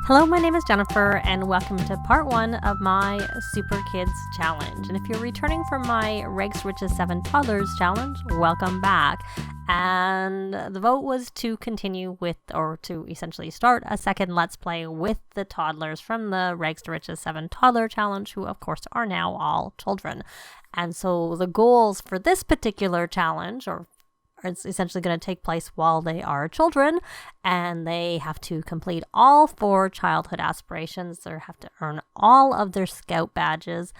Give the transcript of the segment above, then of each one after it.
Hello, my name is Jennifer, and welcome to part 1 of my Super Kids Challenge. And if you're returning from my Riches 7 Toddlers Challenge, welcome back. And the vote was to continue with, or to essentially start a second Let's Play with the toddlers from the Riches 7 Toddler Challenge, who of course are now all children. And so the goals for this particular challenge, it's essentially going to take place while they are children, and they have to complete all 4 childhood aspirations. They have to earn all of their scout badges,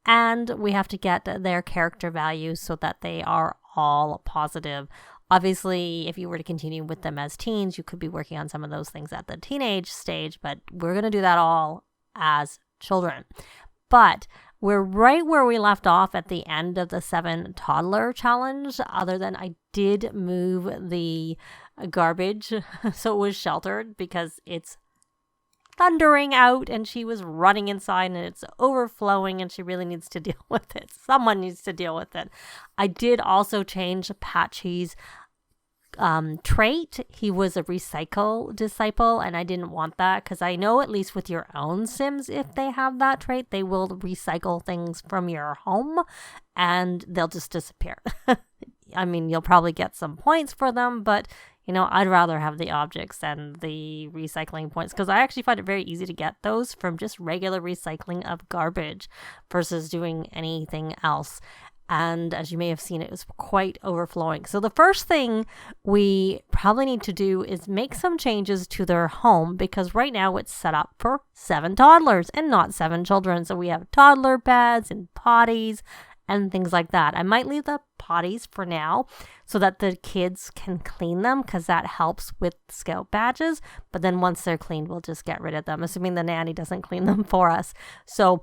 and we have to get their character values so that they are all positive. Obviously, if you were to continue with them as teens, you could be working on some of those things at the teenage stage, but we're going to do that all as children. But we're right where we left off at the end of the 7 Toddler Challenge, other than I did move the garbage so it was sheltered because it's thundering out and she was running inside and it's overflowing and she really needs to deal with it. Someone needs to deal with it. I did also change Patchy's trait. He was a recycle disciple, and I didn't want that because I know at least with your own Sims, if they have that trait, they will recycle things from your home and they'll just disappear. I mean, you'll probably get some points for them, but you know, I'd rather have the objects than the recycling points because I actually find it very easy to get those from just regular recycling of garbage versus doing anything else. And as you may have seen, it was quite overflowing. So the first thing we probably need to do is make some changes to their home because right now it's set up for 7 toddlers and not 7 children. So we have toddler beds and potties and things like that. I might leave the potties for now so that the kids can clean them because that helps with scout badges. But then once they're cleaned, we'll just get rid of them, assuming the nanny doesn't clean them for us. So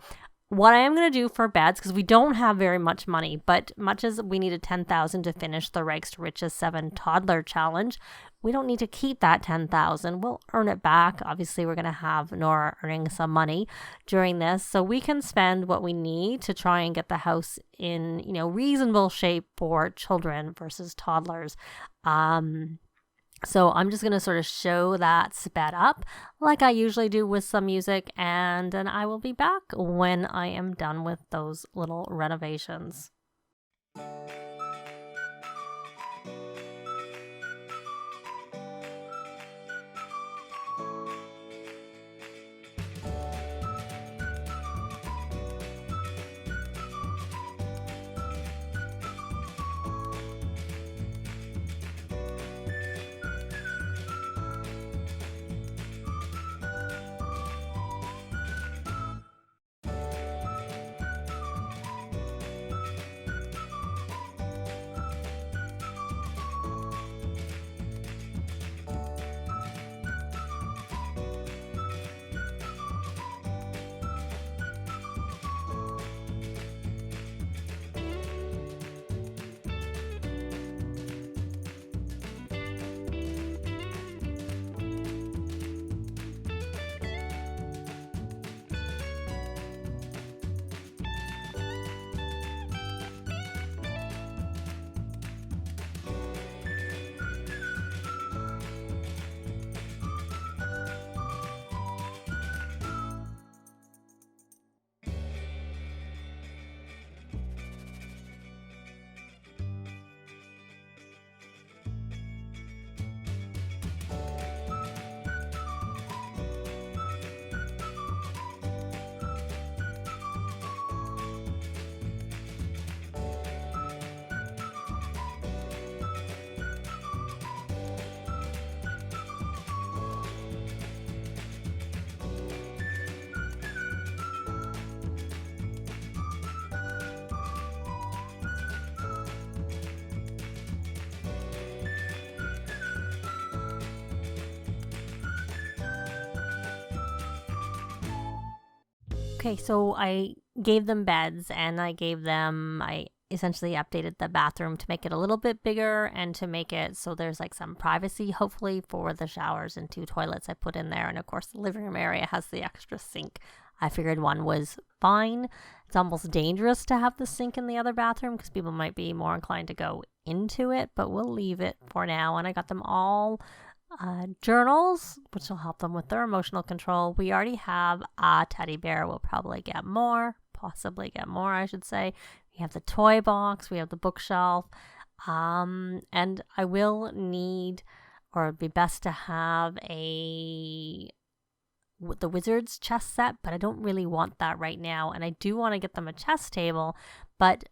what I am going to do for beds, because we don't have very much money, but much as we needed 10,000 to finish the Riches 7 Toddler Challenge, we don't need to keep that 10,000. We'll earn it back. Obviously, we're going to have Nora earning some money during this, so we can spend what we need to try and get the house in, reasonable shape for children versus toddlers. So I'm just going to sort of show that sped up like I usually do with some music, and then I will be back when I am done with those little renovations. Okay, so I gave them beds and I essentially updated the bathroom to make it a little bit bigger and to make it so there's like some privacy, hopefully, for the showers and 2 toilets I put in there. And of course, the living room area has the extra sink. I figured one was fine. It's almost dangerous to have the sink in the other bathroom because people might be more inclined to go into it, but we'll leave it for now. And I got them all journals, which will help them with their emotional control. We already have a teddy bear. We'll probably get more, possibly get more, I should say. We have the toy box. We have the bookshelf. And I will need, or it'd be best to have the wizard's chess set, but I don't really want that right now. And I do want to get them a chess table, but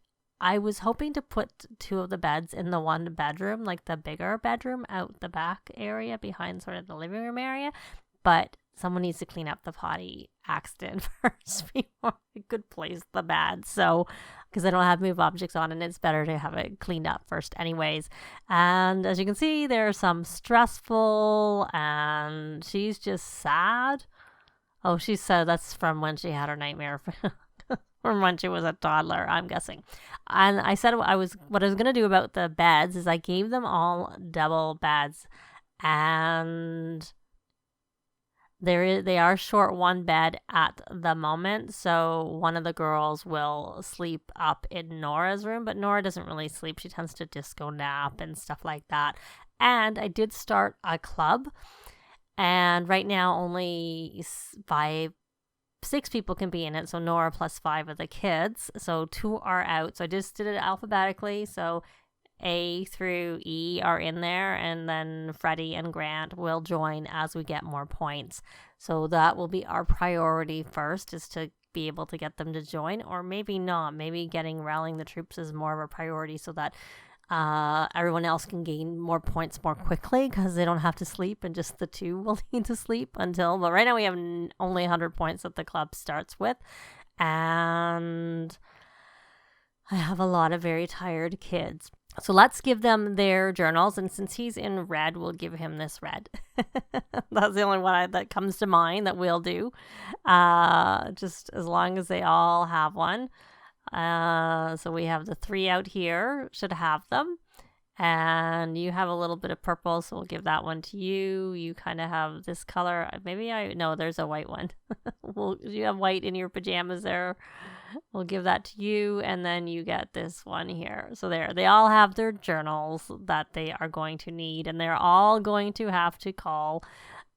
I was hoping to put 2 of the beds in the one bedroom, like the bigger bedroom out the back area behind sort of the living room area. But someone needs to clean up the potty accident first before I could place the bed. So, because I don't have move objects on, and it's better to have it cleaned up first anyways. And as you can see, there's some stressful, and she's just sad. Oh, she said that's from when she had her nightmare. From when she was a toddler, I'm guessing. And I said what I was going to do about the beds is I gave them all double beds, and they are short one bed at the moment. So one of the girls will sleep up in Nora's room, but Nora doesn't really sleep. She tends to disco nap and stuff like that. And I did start a club, and right now only 6 people can be in it, so Nora plus 5 of the kids, so 2 are out. So I just did it alphabetically, so A through E are in there, and then Freddie and Grant will join as we get more points. So that will be our priority first, is to be able to get them to join, or maybe not. Maybe rallying the troops is more of a priority so that everyone else can gain more points more quickly, because they don't have to sleep, and just the 2 will need to sleep until. But right now we have only 100 points that the club starts with, and I have a lot of very tired kids. So let's give them their journals, and since he's in red, we'll give him this red. That's the only one that comes to mind that we'll do, just as long as they all have one. So we have the 3 out here, should have them, and you have a little bit of purple, so we'll give that one to you. You kind of have this color. No, there's a white one. You have white in your pajamas there. We'll give that to you, and then you get this one here. So they all have their journals that they are going to need, and they're all going to have to call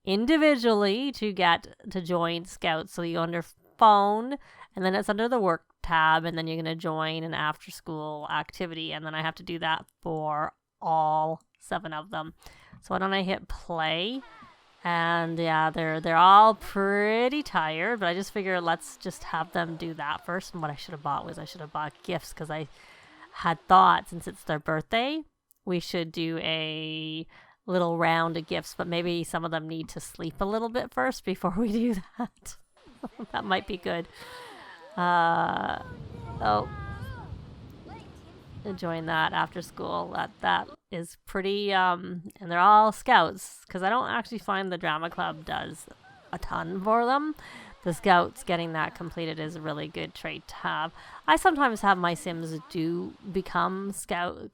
individually to get to join Scouts. So you go under phone, and then it's under the work tab, and then you're going to join an after school activity, and then I have to do that for all 7 of them. So why don't I hit play? And yeah, they're all pretty tired, but I just figured let's just have them do that first. And what I should have bought was gifts, because I had thought, since it's their birthday, we should do a little round of gifts, but maybe some of them need to sleep a little bit first before we do that. That might be good. Join that after school. That is pretty, and they're all Scouts, because I don't actually find the drama club does a ton for them. The Scouts getting that completed is a really good trait to have. I sometimes have my Sims do become go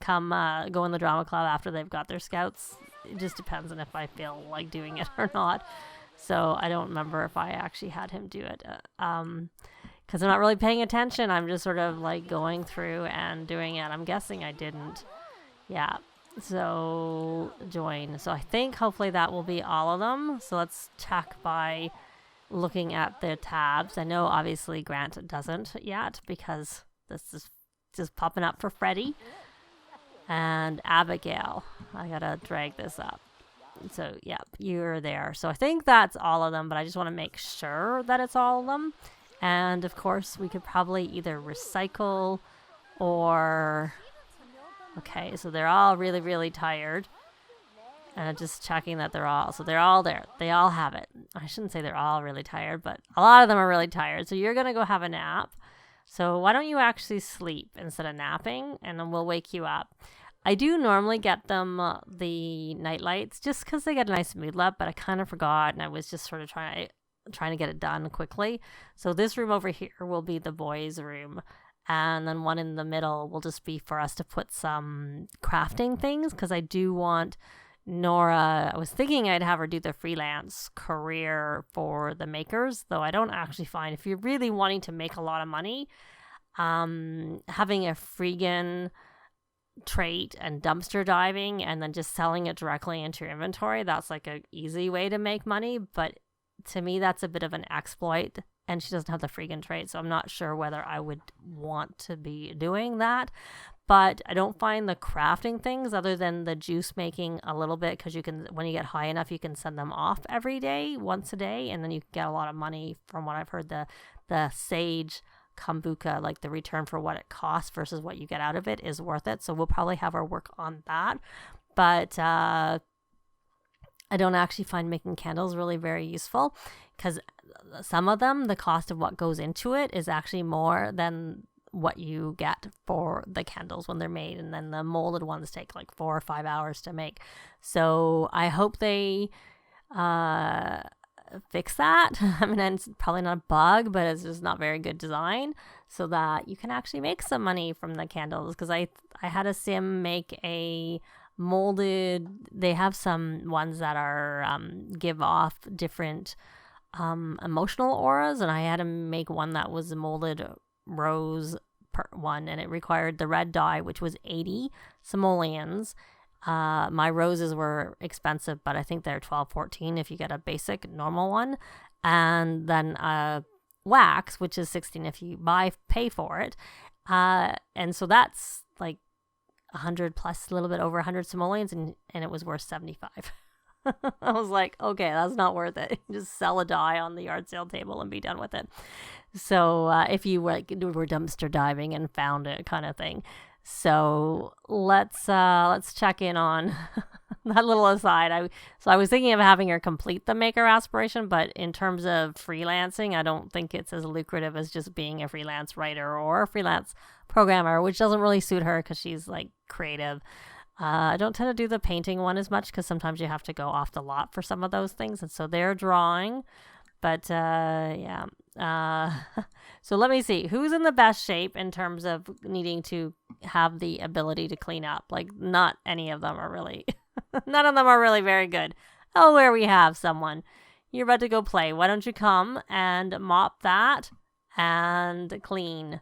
in the drama club after they've got their Scouts. It just depends on if I feel like doing it or not. So I don't remember if I actually had him do it. Because I'm not really paying attention. I'm just sort of like going through and doing it. I'm guessing I didn't. Yeah. So join. So I think hopefully that will be all of them. So let's check by looking at the tabs. I know obviously Grant doesn't yet, because this is just popping up for Freddie. And Abigail. I gotta drag this up. So yeah, you're there. So I think that's all of them, but I just want to make sure that it's all of them. And of course, we could probably either recycle or... Okay, so they're all really, really tired. And I'm just checking that they're all... So they're all there. They all have it. I shouldn't say they're all really tired, but a lot of them are really tired. So you're going to go have a nap. So why don't you actually sleep instead of napping? And then we'll wake you up. I do normally get them the night lights just because they get a nice mood light, but I kind of forgot, and I was just sort of trying to get it done quickly. So this room over here will be the boys' room, and then one in the middle will just be for us to put some crafting things, because I do want Nora... I was thinking I'd have her do the freelance career for the makers, though I don't actually find, if you're really wanting to make a lot of money, having a freegan trait and dumpster diving and then just selling it directly into your inventory, that's like an easy way to make money. But to me, that's a bit of an exploit, and she doesn't have the freaking trait, so I'm not sure whether I would want to be doing that. But I don't find the crafting things, other than the juice making a little bit, because you can, when you get high enough, you can send them off every day, once a day, and then you can get a lot of money. From what I've heard, the sage kombucha, like the return for what it costs versus what you get out of it, is worth it. So we'll probably have our work on that. But I don't actually find making candles really very useful, because some of them, the cost of what goes into it is actually more than what you get for the candles when they're made, and then the molded ones take like 4 or 5 hours to make. So I hope they fix that. I mean, it's probably not a bug, but it's just not very good design, so that you can actually make some money from the candles. Because I had a sim make a molded, they have some ones that are give off different emotional auras, and I had to make one that was a molded rose one, and it required the red dye, which was 80 simoleons. My roses were expensive, but I think they're 12-14 if you get a basic normal one, and then wax, which is 16 if you pay for it, and so that's like 100 plus, a little bit over 100 simoleons, and it was worth 75. I was like, okay, that's not worth it. Just sell a die on the yard sale table and be done with it. So if you were dumpster diving and found it, kind of thing. So let's check in on that little aside. I was thinking of having her complete the maker aspiration, but in terms of freelancing, I don't think it's as lucrative as just being a freelance writer or a freelance programmer, which doesn't really suit her because she's like creative. I don't tend to do the painting one as much, because sometimes you have to go off the lot for some of those things, and so they're drawing. But yeah. So let me see who's in the best shape in terms of needing to have the ability to clean up. Like, not any of them are really, none of them are really very good. Oh, where we have someone. You're about to go play. Why don't you come and mop that and clean,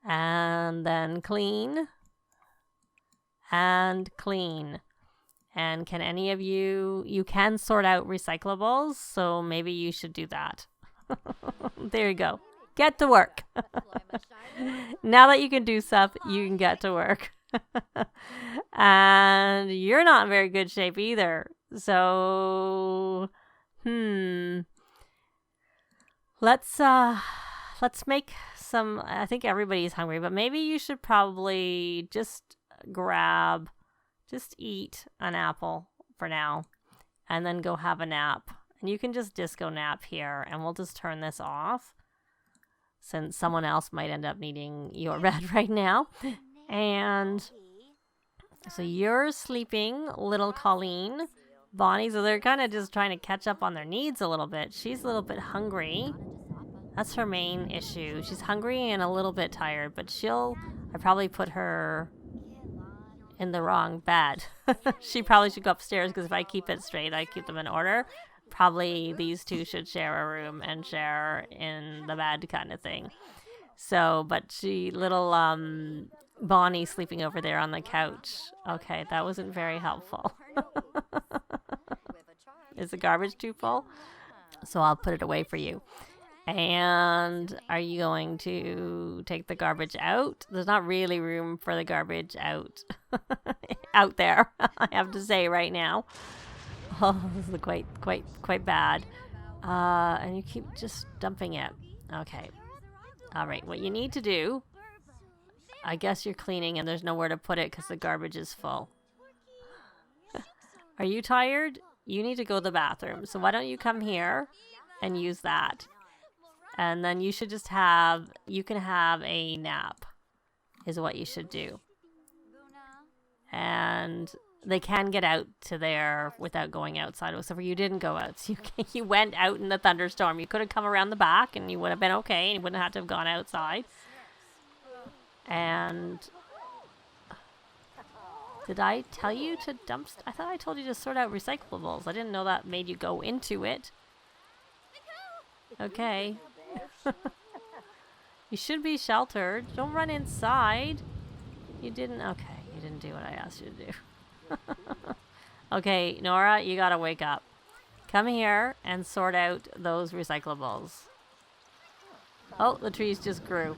and then clean and clean. And can any of you can sort out recyclables, so maybe you should do that. There you go. Get to work. Now that you can do stuff, you can get to work. And you're not in very good shape either. So, let's make some, I think everybody's hungry, but maybe you should probably just eat an apple for now, and then go have a nap. And you can just disco nap here, and we'll just turn this off, since someone else might end up needing your bed right now. And so you're sleeping, little Colleen. Bonnie, so they're kind of just trying to catch up on their needs a little bit. She's a little bit hungry. That's her main issue. She's hungry and a little bit tired, but I probably put her in the wrong bed. She probably should go upstairs, because if I keep it straight, I keep them in order. Probably these two should share a room and share in the bed, kind of thing. So, but little Bonnie sleeping over there on the couch. Okay, that wasn't very helpful. Is the garbage too full? So I'll put it away for you. And are you going to take the garbage out? There's not really room for the garbage out there, I have to say right now. Oh, this is quite bad. And you keep just dumping it. Okay. All right. What you need to do, I guess you're cleaning and there's nowhere to put it because the garbage is full. Are you tired? You need to go to the bathroom. So why don't you come here and use that? And then you should just you can have a nap, is what you should do. And they can get out to there without going outside. Except for you didn't go out. So you went out in the thunderstorm. You could have come around the back and you would have been okay. And you wouldn't have to have gone outside. And did I tell you to dump? I thought I told you to sort out recyclables. I didn't know that made you go into it. Okay. You should be sheltered. Don't run inside. You didn't. Okay, you didn't do what I asked you to do. Okay, Nora, you gotta wake up. Come here and sort out those recyclables. Oh, the trees just grew.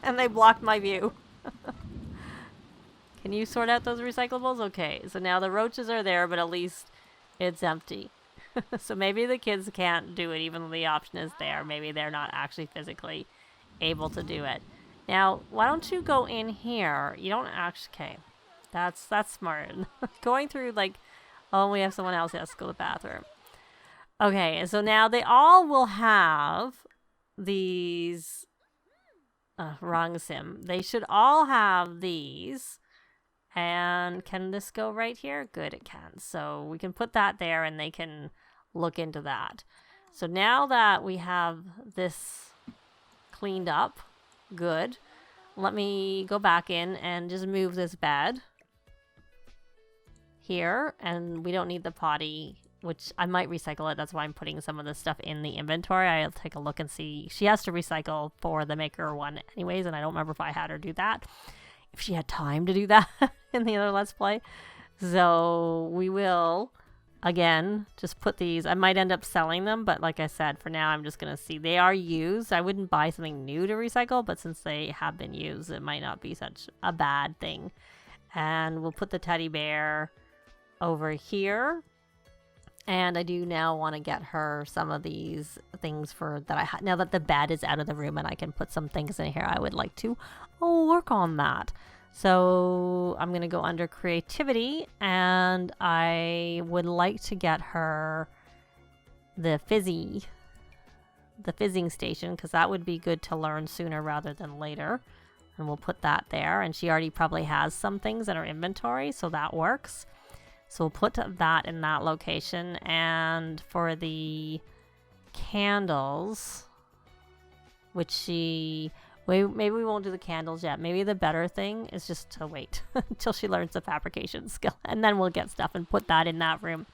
And they blocked my view. Can you sort out those recyclables? Okay, so now the roaches are there, but at least it's empty. So maybe the kids can't do it even though the option is there. Maybe they're not actually physically able to do it. Now, why don't you go in here? You don't actually... Okay, that's smart. Going through like... Oh, we have someone else who has to go to the bathroom. Okay, and so now they all will have these... wrong sim. They should all have these. And can this go right here? Good, it can. So we can put that there and they can look into that. So now that we have this cleaned up, good. Let me go back in and just move this bed here. And we don't need the potty, which I might recycle it. That's why I'm putting some of the stuff in the inventory. I'll take a look and see. She has to recycle for the maker one anyways, and I don't remember if I had her do that. If she had time to do that in the other Let's Play. So we will, again, just put these. I might end up selling them, but like I said, for now I'm just going to see. They are used. I wouldn't buy something new to recycle, but since they have been used, it might not be such a bad thing. And we'll put the teddy bear over here. And I do now want to get her some of these things for that I now that the bed is out of the room and I can put some things in here. I would like to work on that. So I'm going to go under creativity and I would like to get her the fizzing station because that would be good to learn sooner rather than later. And we'll put that there. And she already probably has some things in her inventory, so that works. So we'll put that in that location. And for the candles, which maybe we won't do the candles yet. Maybe the better thing is just to wait until she learns the fabrication skill. And then we'll get stuff and put that in that room.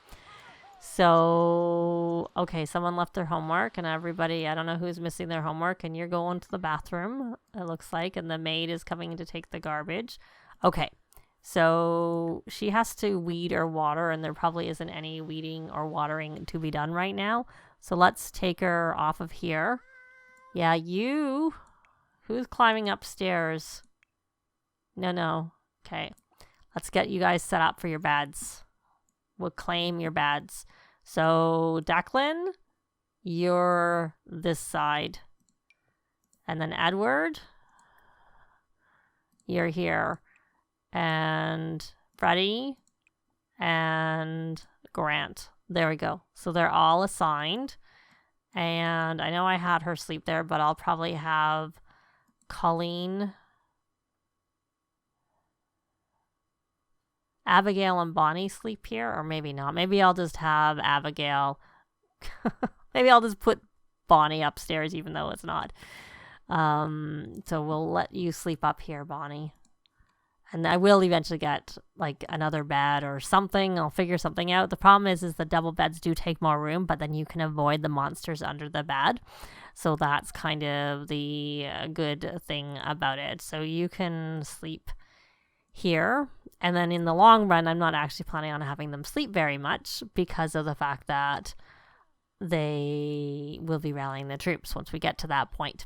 So, okay, someone left their homework and everybody, I don't know who's missing their homework, and you're going to the bathroom, it looks like, and the maid is coming to take the garbage. Okay, so she has to weed or water, and there probably isn't any weeding or watering to be done right now. So let's take her off of here. Yeah, who's climbing upstairs? No. Okay, let's get you guys set up for your beds. We'll claim your beds. So, Declan, you're this side. And then Edward, you're here. And Freddie and Grant. There we go. So they're all assigned. And I know I had her sleep there, but I'll probably have Colleen, Abigail and Bonnie sleep here, or maybe not. Maybe I'll just have Abigail. Maybe I'll just put Bonnie upstairs, even though it's not. So we'll let you sleep up here, Bonnie. And I will eventually get like another bed or something. I'll figure something out. The problem is the double beds do take more room, but then you can avoid the monsters under the bed. So that's kind of the good thing about it. So you can sleep here. And then in the long run, I'm not actually planning on having them sleep very much because of the fact that they will be rallying the troops once we get to that point.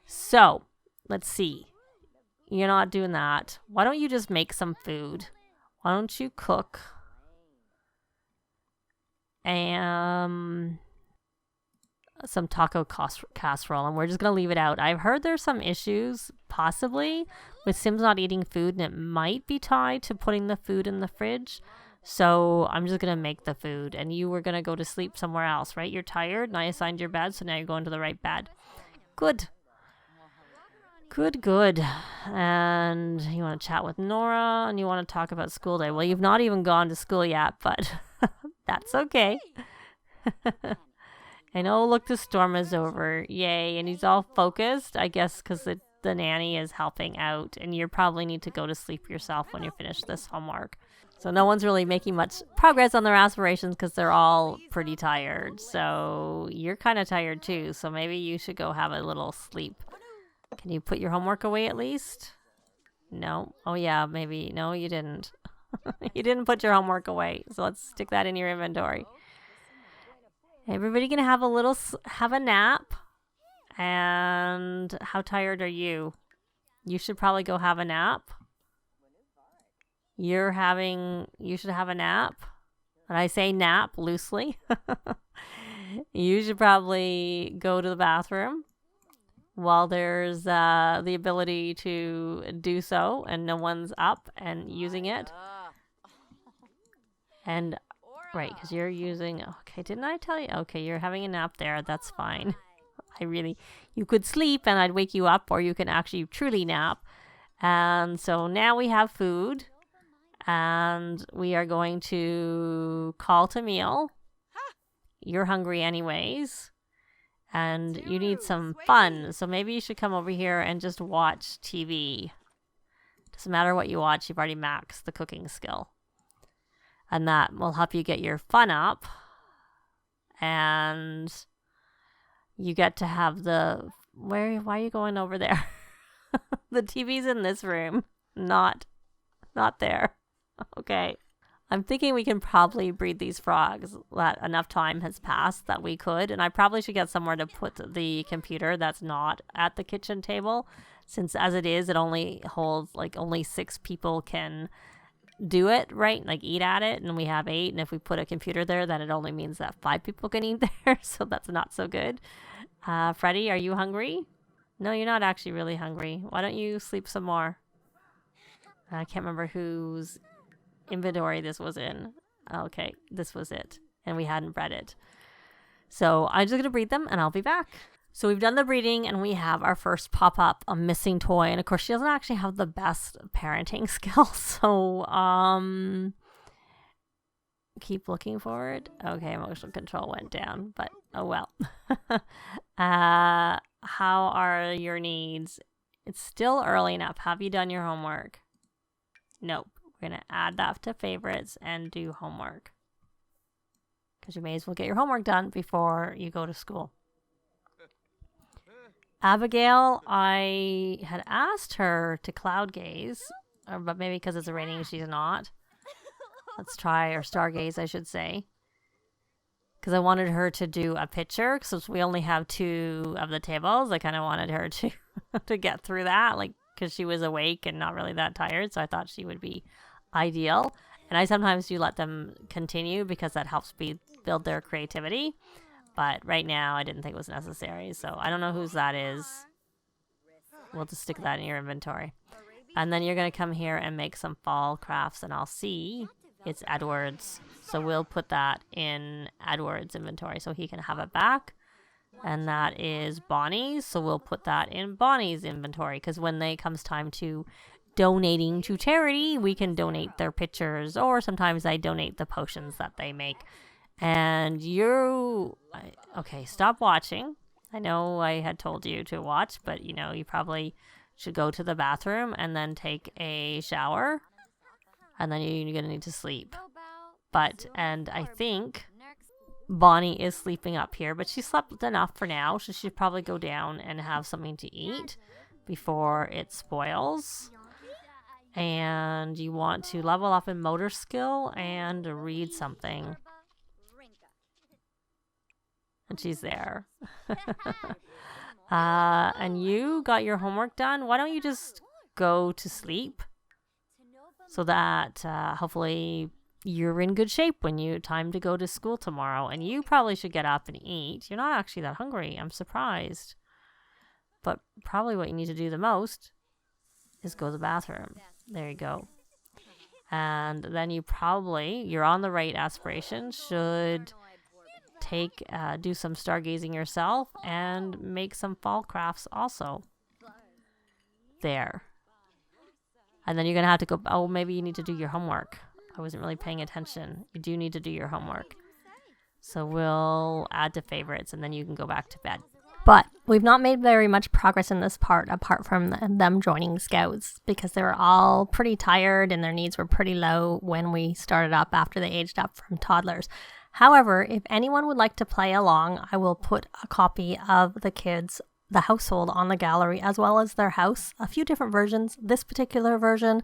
So let's see. You're not doing that. Why don't you just make some food? Why don't you cook? And some taco casserole, and we're just going to leave it out. I've heard there's some issues, possibly, with Sims not eating food, and it might be tied to putting the food in the fridge. So I'm just going to make the food, and you were going to go to sleep somewhere else, right? You're tired, and I assigned your bed, so now you're going to the right bed. Good. Good. And you want to chat with Nora, and you want to talk about school day. Well, you've not even gone to school yet, but that's okay. And oh, look, the storm is over. Yay. And he's all focused, I guess, because the nanny is helping out. And you probably need to go to sleep yourself when you finish this homework. So no one's really making much progress on their aspirations because they're all pretty tired. So you're kind of tired too. So maybe you should go have a little sleep. Can you put your homework away at least? No. Oh, yeah, maybe. No, you didn't. You didn't put your homework away. So let's stick that in your inventory. Everybody gonna have a nap. And how tired are you? You should probably go have a nap. You should have a nap. And I say nap loosely. You should probably go to the bathroom while there's the ability to do so and no one's up and using it. And, right, because you're using, okay, didn't I tell you? Okay, you're having a nap there. That's fine. You could sleep and I'd wake you up, or you can actually truly nap. And so now we have food. And we are going to call to meal. You're hungry anyways. And you need some fun. So maybe you should come over here and just watch TV. Doesn't matter what you watch. You've already maxed the cooking skill. And that will help you get your fun up. And you get to have why are you going over there? The TV's in this room. Not there. Okay. I'm thinking we can probably breed these frogs. That enough time has passed that we could. And I probably should get somewhere to put the computer that's not at the kitchen table. Since as it is, it only holds, only 6 people can do it, right? Eat at it. And we have 8. And if we put a computer there, then it only means that 5 people can eat there. So that's not so good. Freddie, are you hungry? No, you're not actually really hungry. Why don't you sleep some more? I can't remember whose inventory this was in. Okay, this was it. And we hadn't bred it. So I'm just going to breed them and I'll be back. So we've done the breeding and we have our first pop-up, a missing toy. And of course, she doesn't actually have the best parenting skills. So, keep looking for it. Okay, emotional control went down, but oh well. How are your needs? It's still early enough. Have you done your homework? Nope. We're going to add that to favorites and do homework. Because you may as well get your homework done before you go to school. Abigail, I had asked her to cloud gaze, but maybe because it's raining, she's not. Let's try, or stargaze, I should say. Because I wanted her to do a picture, since we only have 2 of the tables. I kind of wanted her to to get through that, because she was awake and not really that tired. So I thought she would be ideal. And I sometimes do let them continue because that helps build their creativity. But right now, I didn't think it was necessary. So I don't know whose that is. We'll just stick that in your inventory. And then you're going to come here and make some fall crafts. And I'll see it's Edward's. So we'll put that in Edward's inventory so he can have it back. And that is Bonnie's. So we'll put that in Bonnie's inventory. Because when it comes time to donating to charity, we can donate their pictures. Or sometimes I donate the potions that they make. And okay, stop watching. I know I had told you to watch, but you probably should go to the bathroom and then take a shower. And then you're going to need to sleep. And I think Bonnie is sleeping up here, but she slept enough for now. So she should probably go down and have something to eat before it spoils. And you want to level up in motor skill and read something. And she's there. And you got your homework done. Why don't you just go to sleep so that hopefully you're in good shape when you time to go to school tomorrow. And you probably should get up and eat. You're not actually that hungry. I'm surprised. But probably what you need to do the most is go to the bathroom. There you go. And then you're on the right aspiration, should do some stargazing yourself and make some fall crafts also. There. And then you're going to have to go, maybe you need to do your homework. I wasn't really paying attention. You do need to do your homework. So we'll add to favorites and then you can go back to bed. But we've not made very much progress in this part apart from them joining Scouts because they were all pretty tired and their needs were pretty low when we started up after they aged up from toddlers. However, if anyone would like to play along, I will put a copy of the kids' the household on the gallery as well as their house. A few different versions. This particular version,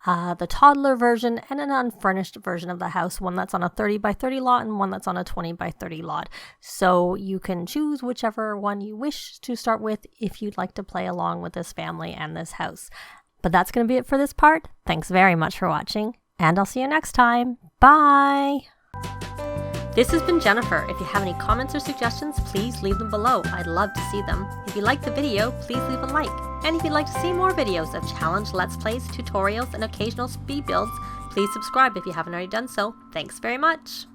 the toddler version, and an unfurnished version of the house. One that's on a 30 by 30 lot and one that's on a 20 by 30 lot. So you can choose whichever one you wish to start with if you'd like to play along with this family and this house. But that's going to be it for this part. Thanks very much for watching, and I'll see you next time. Bye! This has been Jennifer. If you have any comments or suggestions, please leave them below. I'd love to see them. If you liked the video, please leave a like. And if you'd like to see more videos of challenge, let's plays, tutorials, and occasional speed builds, please subscribe if you haven't already done so. Thanks very much.